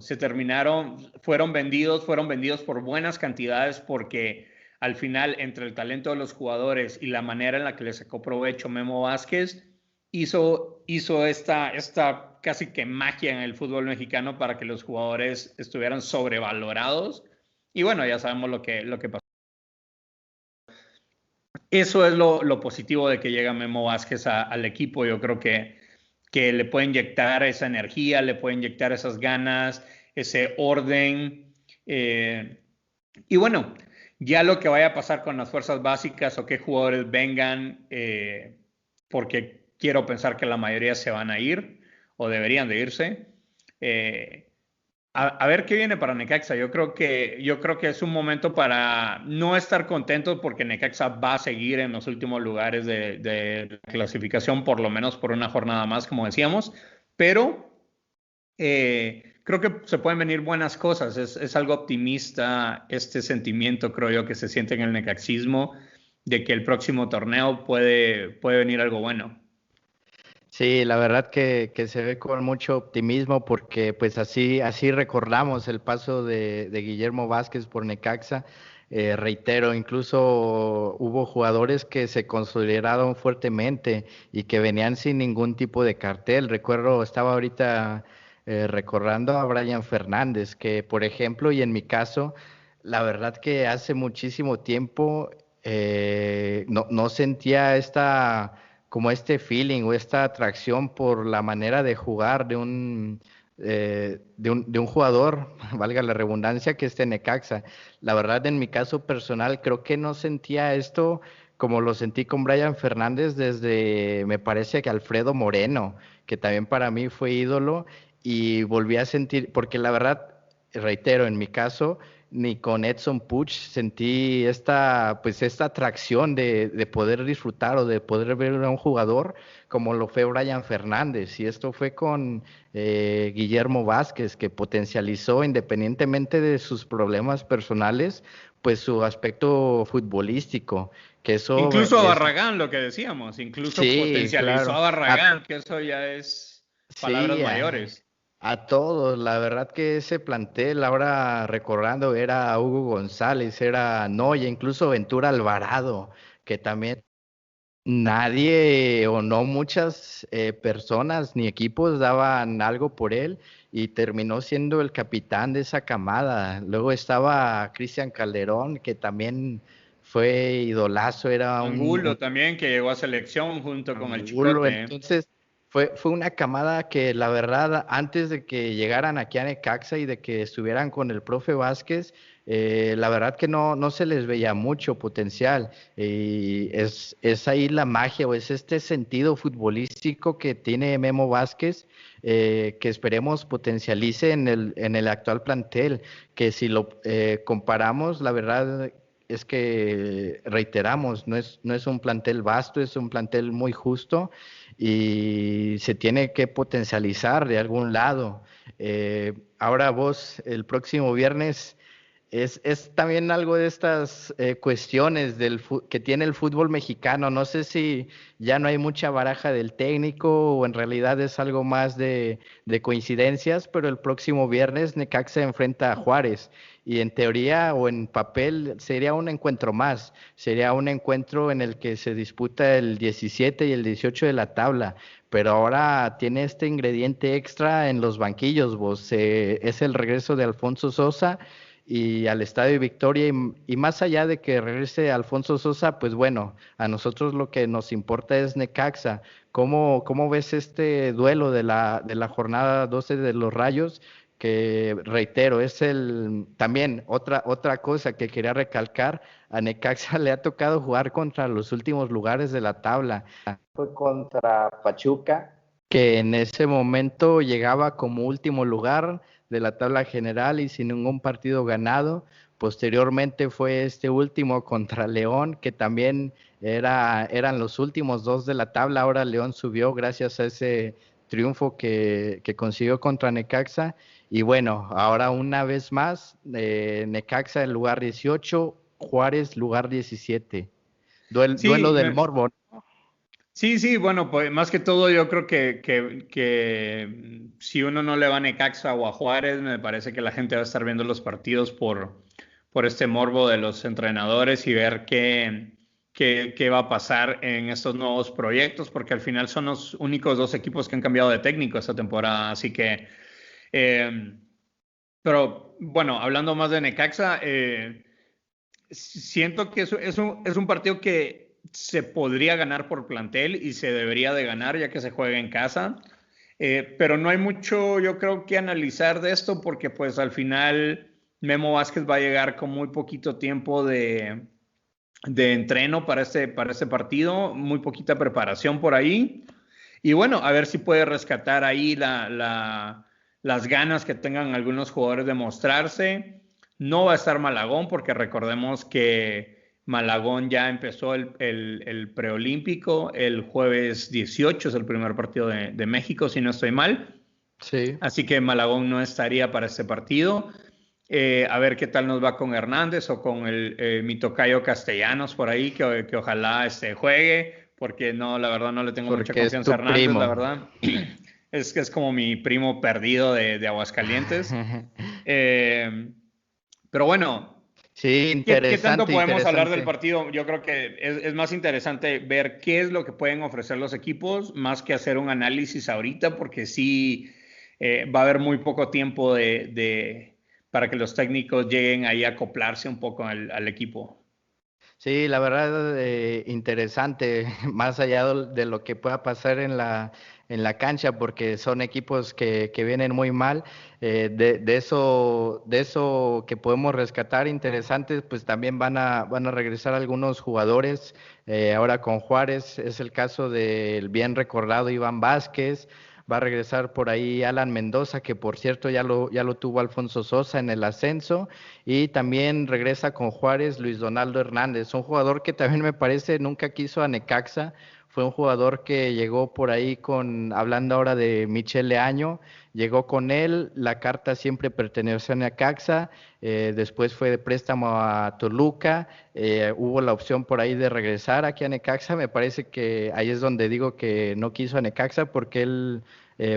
fueron vendidos por buenas cantidades, porque al final, entre el talento de los jugadores y la manera en la que le sacó provecho Memo Vázquez, hizo esta casi que magia en el fútbol mexicano para que los jugadores estuvieran sobrevalorados. Y bueno, ya sabemos lo que pasó. Eso es lo positivo de que llega Memo Vázquez al equipo. Yo creo que le puede inyectar esa energía, le puede inyectar esas ganas, ese orden. Y bueno, ya lo que vaya a pasar con las fuerzas básicas o qué jugadores vengan, porque quiero pensar que la mayoría se van a ir o deberían de irse. A ver qué viene para Necaxa. Yo creo que es un momento para no estar contentos, porque Necaxa va a seguir en los últimos lugares de la clasificación, por lo menos por una jornada más, como decíamos, pero creo que se pueden venir buenas cosas. Es algo optimista este sentimiento, creo yo, que se siente en el necaxismo, de que el próximo torneo puede venir algo bueno. Sí, la verdad que se ve con mucho optimismo, porque pues así recordamos el paso de Guillermo Vázquez por Necaxa. Reitero, incluso hubo jugadores que se consolidaron fuertemente y que venían sin ningún tipo de cartel. Recuerdo, estaba ahorita recordando a Brian Fernández, que por ejemplo, y en mi caso, la verdad que hace muchísimo tiempo no sentía como este feeling o esta atracción por la manera de jugar de un jugador, valga la redundancia, que es de Necaxa. La verdad, en mi caso personal, creo que no sentía esto como lo sentí con Brian Fernández desde, me parece que Alfredo Moreno, que también para mí fue ídolo, y volví a sentir, porque la verdad, reitero, en mi caso, ni con Edson Puch sentí esta atracción de poder disfrutar o de poder ver a un jugador como lo fue Brian Fernández. Y esto fue con Guillermo Vázquez, que potencializó, independientemente de sus problemas personales, pues su aspecto futbolístico. Que eso Incluso a Barragán, lo que decíamos, incluso sí, potencializó claro. a Barragán, que eso ya es palabras Sí, mayores. a todos, la verdad que ese plantel, ahora recordando, era Hugo González, era Noya, incluso Ventura Alvarado, que también nadie o no muchas personas ni equipos daban algo por él y terminó siendo el capitán de esa camada. Luego estaba Cristian Calderón, que también fue idolazo, era Angulo también, que llegó a selección junto con el Angulo. Chicote. Entonces fue una camada que la verdad, antes de que llegaran aquí a Necaxa y de que estuvieran con el profe Vázquez, la verdad que no se les veía mucho potencial. Y es ahí la magia, o es este sentido futbolístico que tiene Memo Vázquez, que esperemos potencialice en el actual plantel, que si lo comparamos, la verdad es que reiteramos, no es un plantel vasto, es un plantel muy justo y se tiene que potencializar de algún lado. Ahora vos, el próximo viernes, es también algo de estas cuestiones que tiene el fútbol mexicano. No sé si ya no hay mucha baraja del técnico o en realidad es algo más de coincidencias, pero el próximo viernes Necaxa enfrenta a Juárez y en teoría o en papel sería un encuentro más. Sería un encuentro en el que se disputa el 17 y el 18 de la tabla. Pero ahora tiene este ingrediente extra en los banquillos, vos. Es el regreso de Alfonso Sosa y al Estadio Victoria y más allá de que regrese Alfonso Sosa, pues bueno, a nosotros lo que nos importa es Necaxa. ¿Cómo ves este duelo de la jornada 12 de los Rayos? Que reitero, también otra cosa que quería recalcar, a Necaxa le ha tocado jugar contra los últimos lugares de la tabla. Fue contra Pachuca, que en ese momento llegaba como último lugar de la tabla general y sin ningún partido ganado. Posteriormente fue este último contra León, que también eran los últimos dos de la tabla. Ahora León subió gracias a ese triunfo que consiguió contra Necaxa. Y bueno, ahora una vez más, Necaxa en lugar 18, Juárez lugar 17. Duelo del morbo. Sí, bueno, pues más que todo yo creo que si uno no le va a Necaxa o a Juárez, me parece que la gente va a estar viendo los partidos por este morbo de los entrenadores y ver qué va a pasar en estos nuevos proyectos, porque al final son los únicos dos equipos que han cambiado de técnico esta temporada, así que... pero bueno, hablando más de Necaxa, siento que es un partido que se podría ganar por plantel y se debería de ganar ya que se juega en casa, pero no hay mucho yo creo que analizar de esto porque pues al final Memo Vázquez va a llegar con muy poquito tiempo de entreno para este partido, muy poquita preparación por ahí y bueno, a ver si puede rescatar ahí las ganas que tengan algunos jugadores de mostrarse. No va a estar Malagón porque recordemos que Malagón ya empezó el preolímpico el jueves 18, es el primer partido de México, si no estoy mal. Sí. Así que Malagón no estaría para este partido. A ver qué tal nos va con Hernández o con mi tocayo Castellanos por ahí, que ojalá juegue, porque no, la verdad no le tengo mucha confianza a Hernández, primo. La verdad. Es que es como mi primo perdido de Aguascalientes. Pero bueno, sí, interesante, ¿qué tanto podemos hablar del partido? Yo creo que es más interesante ver qué es lo que pueden ofrecer los equipos, más que hacer un análisis ahorita, porque sí va a haber muy poco tiempo para que los técnicos lleguen ahí a acoplarse un poco al equipo. Sí, la verdad, interesante, más allá de lo que pueda pasar en la cancha, porque son equipos que vienen muy mal. De eso que podemos rescatar interesantes, pues también van a regresar algunos jugadores. Ahora con Juárez es el caso del bien recordado Iván Vázquez. Va a regresar por ahí Alan Mendoza, que por cierto ya lo tuvo Alfonso Sosa en el ascenso, y también regresa con Juárez Luis Donaldo Hernández, un jugador que también me parece nunca quiso a Necaxa. Fue un jugador que llegó por ahí hablando ahora de Michel Leaño, llegó con él, la carta siempre perteneció a Necaxa, después fue de préstamo a Toluca, hubo la opción por ahí de regresar aquí a Necaxa. Me parece que ahí es donde digo que no quiso a Necaxa porque él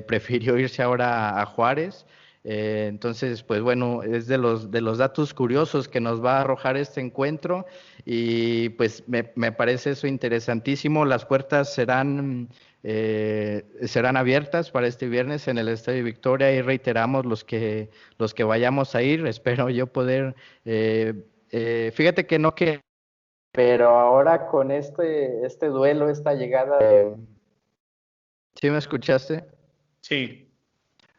prefirió irse ahora a Juárez. Entonces, pues bueno, es de los datos curiosos que nos va a arrojar este encuentro y pues me parece eso interesantísimo. Las puertas serán abiertas para este viernes en el Estadio Victoria y reiteramos los que vayamos a ir. Espero yo poder, fíjate que no que, pero ahora con este duelo, esta llegada de... ¿Sí me escuchaste? Sí.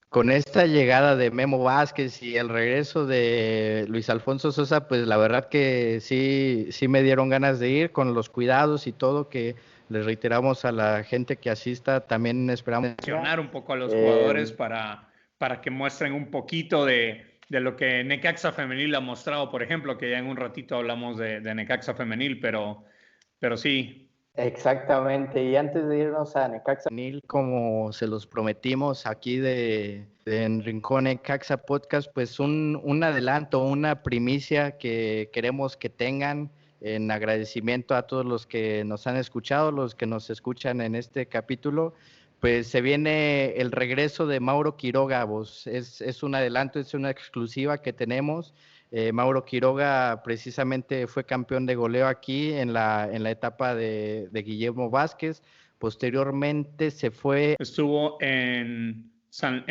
Con esta llegada de Memo Vázquez y el regreso de Luis Alfonso Sosa, pues la verdad que sí me dieron ganas de ir con los cuidados y todo que les reiteramos a la gente que asista, también esperamos Mencionar un poco a los jugadores eh, para que muestren un poquito de lo que Necaxa Femenil ha mostrado, por ejemplo, que ya en un ratito hablamos de Necaxa Femenil, pero sí. exactamente, y antes de irnos a Necaxa Femenil, como se los prometimos aquí en Rincón Necaxa Podcast, pues un adelanto, una primicia que queremos que tengan en agradecimiento a todos los que nos han escuchado, los que nos escuchan en este capítulo, pues se viene el regreso de Mauro Quiroga, vos. Es un adelanto, es una exclusiva que tenemos. Mauro Quiroga precisamente fue campeón de goleo aquí en la etapa de Guillermo Vázquez. Posteriormente se fue Estuvo en San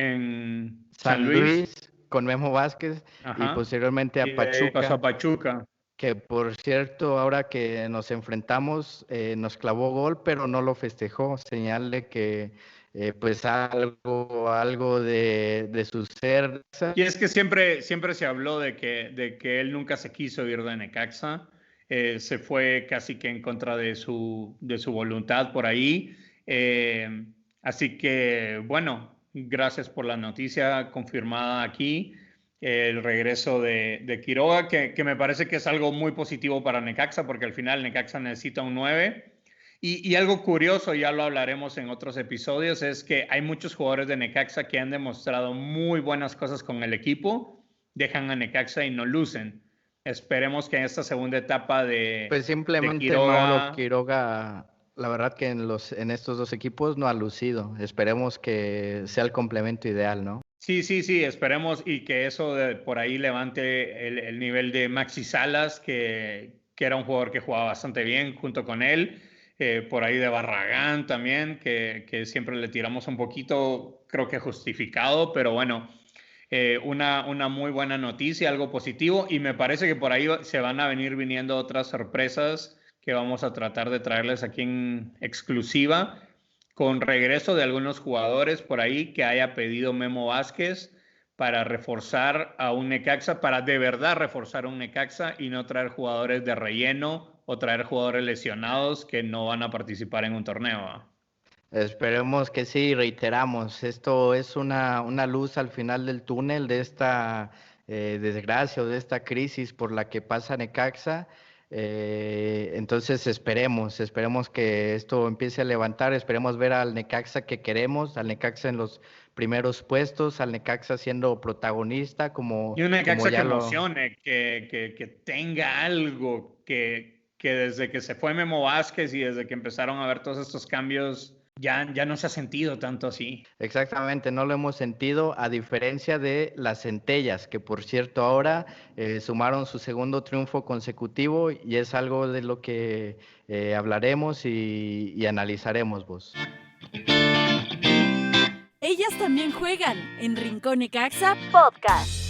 San Luis, Luis con Memo Vázquez y ajá, posteriormente y a de ahí pasó Pachuca, a Pachuca. que por cierto, ahora que nos enfrentamos, nos clavó gol, pero no lo festejó, señal de que pues algo de su ser. Y es que siempre se habló de que él nunca se quiso ir de Necaxa, se fue casi que en contra de su voluntad por ahí. Eh, Así que, bueno, gracias por la noticia confirmada aquí, el regreso de Quiroga, que me parece que es algo muy positivo para Necaxa, porque al final Necaxa necesita un 9. Y algo curioso, ya lo hablaremos en otros episodios, es que hay muchos jugadores de Necaxa que han demostrado muy buenas cosas con el equipo, dejan a Necaxa y no lucen. Esperemos que en esta segunda etapa Pues de simplemente Mauro Quiroga. Quiroga, la verdad que en estos dos equipos no ha lucido. Esperemos que sea el complemento ideal, ¿no? Sí, sí, sí, esperemos y que eso por ahí levante el nivel de Maxi Salas, que era un jugador que jugaba bastante bien junto con él. Por ahí de Barragán también, que siempre le tiramos un poquito, creo que justificado, pero bueno, una muy buena noticia, algo positivo, y me parece que por ahí se van a venir viniendo otras sorpresas que vamos a tratar de traerles aquí en exclusiva, con regreso de algunos jugadores por ahí que haya pedido Memo Vázquez para reforzar a un Necaxa, para de verdad reforzar a un Necaxa y no traer jugadores de relleno o traer jugadores lesionados que no van a participar en un torneo. Esperemos que sí, reiteramos. Esto es una luz al final del túnel de esta desgracia o de esta crisis por la que pasa Necaxa. Entonces esperemos que esto empiece a levantar, esperemos ver al Necaxa que queremos, al Necaxa en los primeros puestos, al Necaxa siendo protagonista, Y un como Necaxa que ya lo... emocione, que tenga algo, que desde que se fue Memo Vázquez y desde que empezaron a ver todos estos cambios, ya no se ha sentido tanto así. Exactamente, no lo hemos sentido, a diferencia de las Centellas, que por cierto ahora sumaron su segundo triunfo consecutivo y es algo de lo que hablaremos y analizaremos vos. Ellas también juegan en Rincón Necaxa Podcast.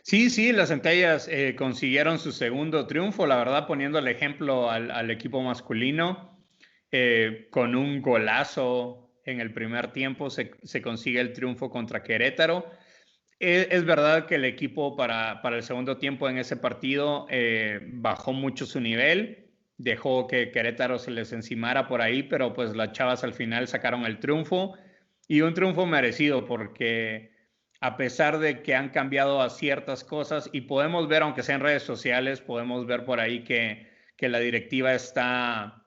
Sí, sí, las Centellas consiguieron su segundo triunfo, la verdad, poniendo el ejemplo al equipo masculino, con un golazo en el primer tiempo se consigue el triunfo contra Querétaro. Es verdad que el equipo para el segundo tiempo en ese partido bajó mucho su nivel, dejó que Querétaro se les encimara por ahí, pero pues las chavas al final sacaron el triunfo y un triunfo merecido porque a pesar de que han cambiado a ciertas cosas y podemos ver, aunque sea en redes sociales, podemos ver por ahí que la directiva está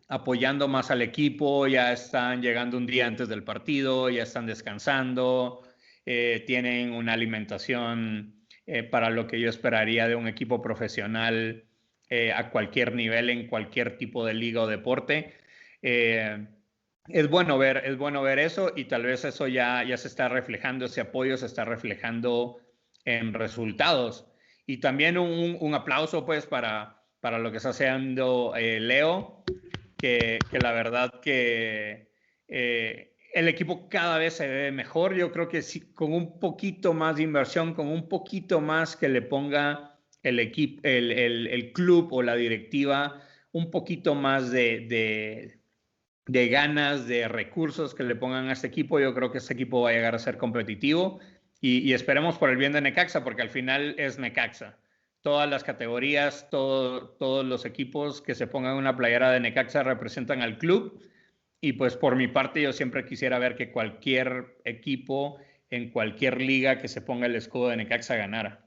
apoyando más al equipo, ya están llegando un día antes del partido, ya están descansando, tienen una alimentación para lo que yo esperaría de un equipo profesional a cualquier nivel, en cualquier tipo de liga o deporte. es bueno ver eso y tal vez eso ya se está reflejando, ese apoyo se está reflejando en resultados. Y también un aplauso pues para lo que está haciendo Leo, que la verdad que el equipo cada vez se ve mejor. Yo creo que sí, con un poquito más de inversión, con un poquito más que le ponga el equipo, el club o la directiva, un poquito más de ganas, de recursos que le pongan a este equipo, yo creo que este equipo va a llegar a ser competitivo y esperemos por el bien de Necaxa, porque al final es Necaxa. Todas las categorías, todos los equipos que se pongan una playera de Necaxa representan al club y pues por mi parte yo siempre quisiera ver que cualquier equipo en cualquier liga que se ponga el escudo de Necaxa ganara.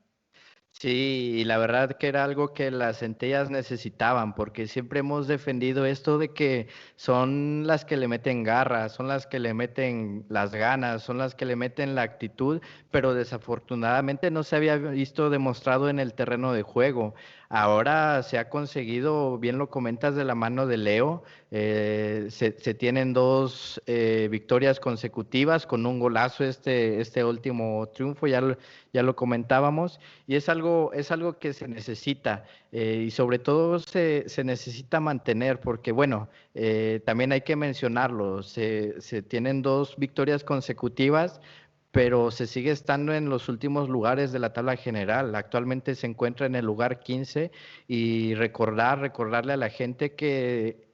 Sí, y la verdad que era algo que las centellas necesitaban, porque siempre hemos defendido esto de que son las que le meten garras, son las que le meten las ganas, son las que le meten la actitud, pero desafortunadamente no se había visto demostrado en el terreno de juego. Ahora se ha conseguido, bien lo comentas, de la mano de Leo, se tienen dos victorias consecutivas con un golazo este último triunfo, ya lo comentábamos. Y es algo que se necesita y sobre todo se necesita mantener porque, bueno, también hay que mencionarlo, se tienen dos victorias consecutivas, pero se sigue estando en los últimos lugares de la tabla general. Actualmente se encuentra en el lugar 15 y recordarle a la gente que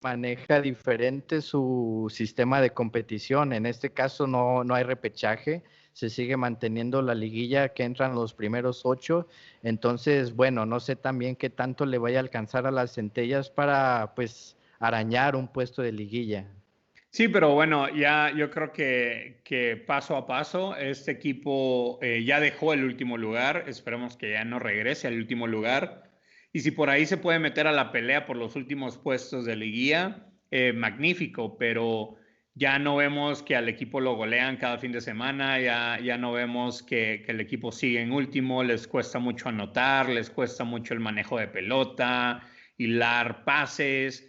maneja diferente su sistema de competición. En este caso no hay repechaje, se sigue manteniendo la liguilla que entran los primeros 8. Entonces, bueno, no sé también qué tanto le vaya a alcanzar a las centellas para pues arañar un puesto de liguilla. Sí, pero bueno, ya yo creo que paso a paso este equipo ya dejó el último lugar, esperemos que ya no regrese al último lugar y si por ahí se puede meter a la pelea por los últimos puestos de liguilla, magnífico, pero ya no vemos que al equipo lo golean cada fin de semana, ya no vemos que el equipo sigue en último, les cuesta mucho anotar, les cuesta mucho el manejo de pelota, hilar pases.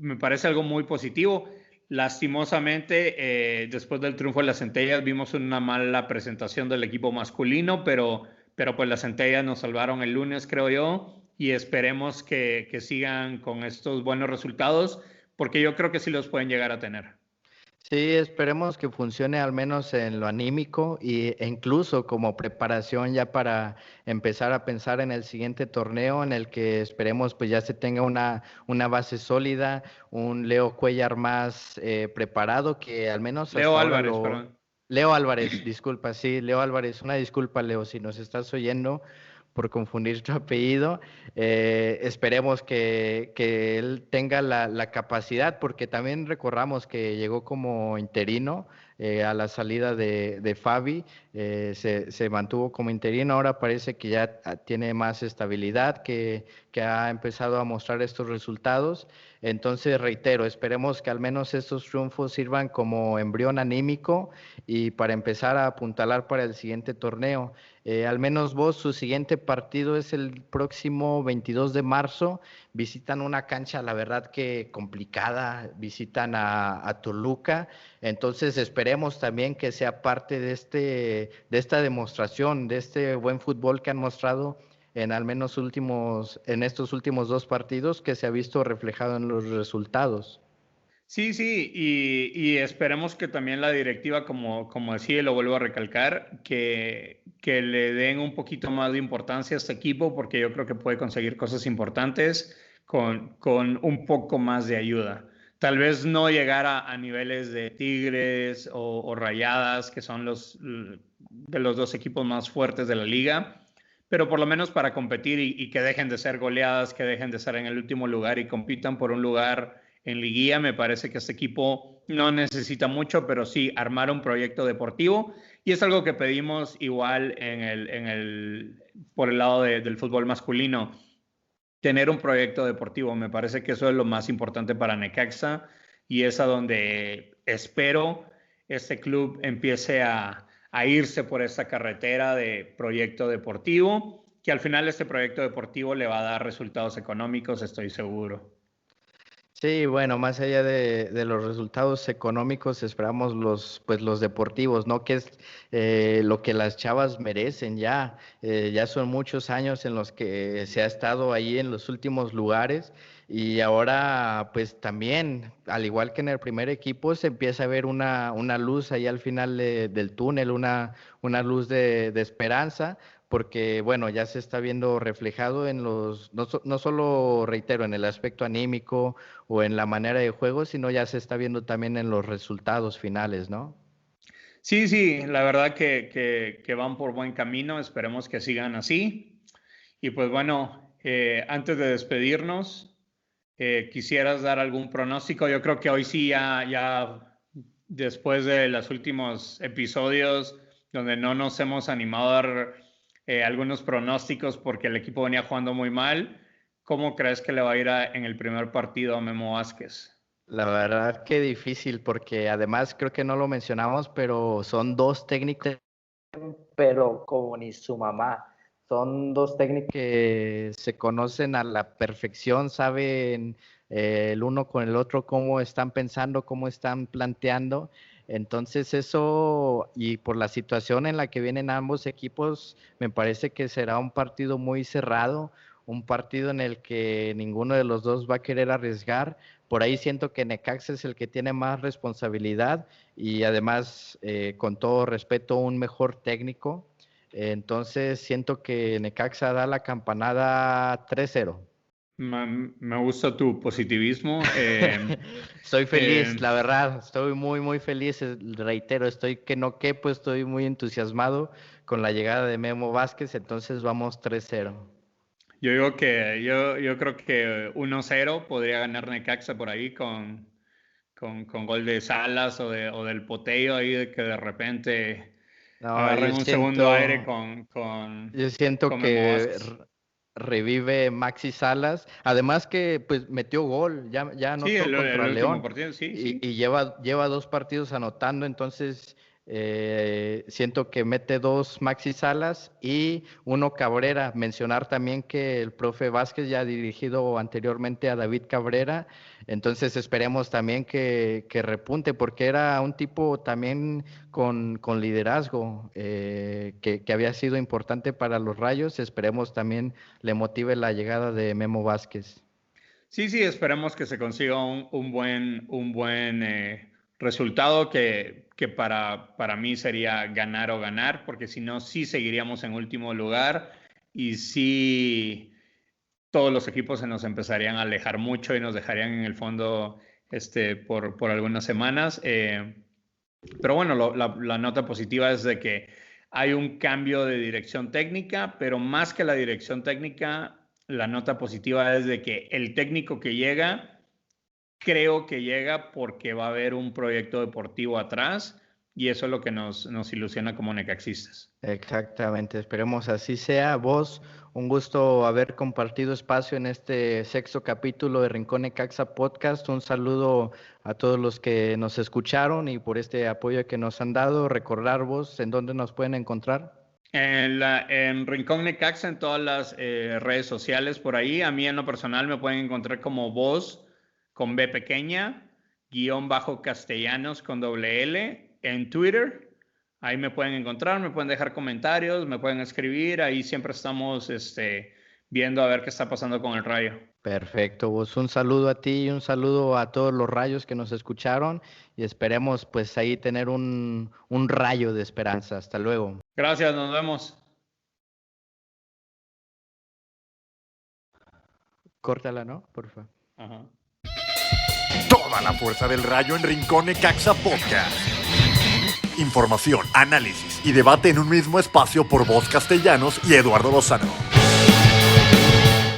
Me parece algo muy positivo. Lastimosamente, después del triunfo de las Centellas, vimos una mala presentación del equipo masculino, pero pues las Centellas nos salvaron el lunes, creo yo, y esperemos que sigan con estos buenos resultados, porque yo creo que sí los pueden llegar a tener. Sí, esperemos que funcione al menos en lo anímico e incluso como preparación ya para empezar a pensar en el siguiente torneo en el que esperemos pues ya se tenga una base sólida, un Leo Cuellar más preparado que al menos Leo hasta ahora Álvarez, lo... perdón. Leo Álvarez, disculpa, sí, Leo Álvarez, una disculpa Leo si nos estás oyendo por confundir tu apellido. Esperemos que él tenga la capacidad, porque también recordamos que llegó como interino a la salida de Fabi, se mantuvo como interino, ahora parece que ya tiene más estabilidad, que ha empezado a mostrar estos resultados. Entonces, reitero, esperemos que al menos estos triunfos sirvan como embrión anímico y para empezar a apuntalar para el siguiente torneo. Al menos vos, su siguiente partido es el próximo 22 de marzo. Visitan una cancha, la verdad que complicada, visitan a Toluca. Entonces esperemos también que sea parte de esta demostración, de este buen fútbol que han mostrado en al menos en estos últimos dos partidos que se ha visto reflejado en los resultados. Sí, sí, y esperemos que también la directiva, como decía y lo vuelvo a recalcar, que le den un poquito más de importancia a este equipo, porque yo creo que puede conseguir cosas importantes con un poco más de ayuda. Tal vez no llegar a niveles de Tigres o Rayadas, que son de los dos equipos más fuertes de la liga, pero por lo menos para competir y que dejen de ser goleadas, que dejen de estar en el último lugar y compitan por un lugar en liguilla. Me parece que este equipo no necesita mucho, pero sí armar un proyecto deportivo y es algo que pedimos igual por el lado del fútbol masculino, tener un proyecto deportivo. Me parece que eso es lo más importante para Necaxa y es a donde espero este club empiece a irse por esta carretera de proyecto deportivo, que al final este proyecto deportivo le va a dar resultados económicos, estoy seguro. Sí, bueno, más allá de los resultados económicos, esperamos los deportivos, ¿no? Que es lo que las chavas merecen ya. Ya son muchos años en los que se ha estado ahí en los últimos lugares y ahora, pues también, al igual que en el primer equipo, se empieza a ver una luz ahí al final del túnel, una luz de esperanza porque bueno, ya se está viendo reflejado en no solo, reitero, en el aspecto anímico o en la manera de juego, sino ya se está viendo también en los resultados finales, ¿no? Sí, sí, la verdad que van por buen camino, esperemos que sigan así. Y pues bueno, antes de despedirnos, ¿quisieras dar algún pronóstico? Yo creo que hoy sí, ya después de los últimos episodios donde no nos hemos animado a dar algunos pronósticos porque el equipo venía jugando muy mal, ¿cómo crees que le va a ir en el primer partido a Memo Vázquez? La verdad que difícil, porque además creo que no lo mencionamos, pero son dos técnicos, pero como ni su mamá. Son dos técnicos que se conocen a la perfección, saben el uno con el otro cómo están pensando, cómo están planteando. Entonces eso, y por la situación en la que vienen ambos equipos, me parece que será un partido muy cerrado, un partido en el que ninguno de los dos va a querer arriesgar. Por ahí siento que Necaxa es el que tiene más responsabilidad y además, con todo respeto, un mejor técnico. Entonces siento que Necaxa da la campanada 3-0. Me gusta tu positivismo. Estoy feliz, la verdad, estoy muy, muy feliz. Reitero, estoy que no quepo, estoy muy entusiasmado con la llegada de Memo Vázquez, entonces vamos 3-0. Yo digo que yo creo que 1-0 podría ganar Necaxa por ahí con gol de Salas o del Potello ahí, de que de repente No, agarren un segundo aire yo siento con Memo que Vázquez. revive Maxi Salas, además que pues metió gol, ya Sí, anotó el contra último León partido, sí, y, sí. y lleva 2 partidos anotando, entonces siento que mete 2 Maxi Salas y 1 Cabrera. Mencionar también que el profe Vázquez ya ha dirigido anteriormente a David Cabrera, entonces esperemos también que repunte, porque era un tipo también con liderazgo, que había sido importante para los Rayos. Esperemos también le motive la llegada de Memo Vázquez. Sí, sí, esperemos que se consiga un buen resultado que para mí sería ganar o ganar, porque si no, sí seguiríamos en último lugar y sí todos los equipos se nos empezarían a alejar mucho y nos dejarían en el fondo por algunas semanas. Pero bueno, la nota positiva es de que hay un cambio de dirección técnica, pero más que la dirección técnica, la nota positiva es de que el técnico que llega, creo que llega porque va a haber un proyecto deportivo atrás y eso es lo que nos ilusiona como necaxistas. Exactamente, esperemos así sea. Vos, un gusto haber compartido espacio en este 6º capítulo de Rincón Necaxa Podcast. Un saludo a todos los que nos escucharon y por este apoyo que nos han dado. Recordar vos en dónde nos pueden encontrar. En Rincón Necaxa, en todas las redes sociales por ahí. A mí en lo personal me pueden encontrar como Voz con B pequeña, _castellanos con _L en Twitter. Ahí me pueden encontrar, me pueden dejar comentarios, me pueden escribir. Ahí siempre estamos viendo a ver qué está pasando con el Rayo. Perfecto, vos, un saludo a ti y un saludo a todos los Rayos que nos escucharon y esperemos pues ahí tener un rayo de esperanza. Hasta luego. Gracias, nos vemos. Córtala, ¿no? Por favor. Ajá. Toda la fuerza del Rayo en Rincón Necaxa Podcast. Información, análisis y debate en un mismo espacio por Voz Castellanos y Eduardo Lozano.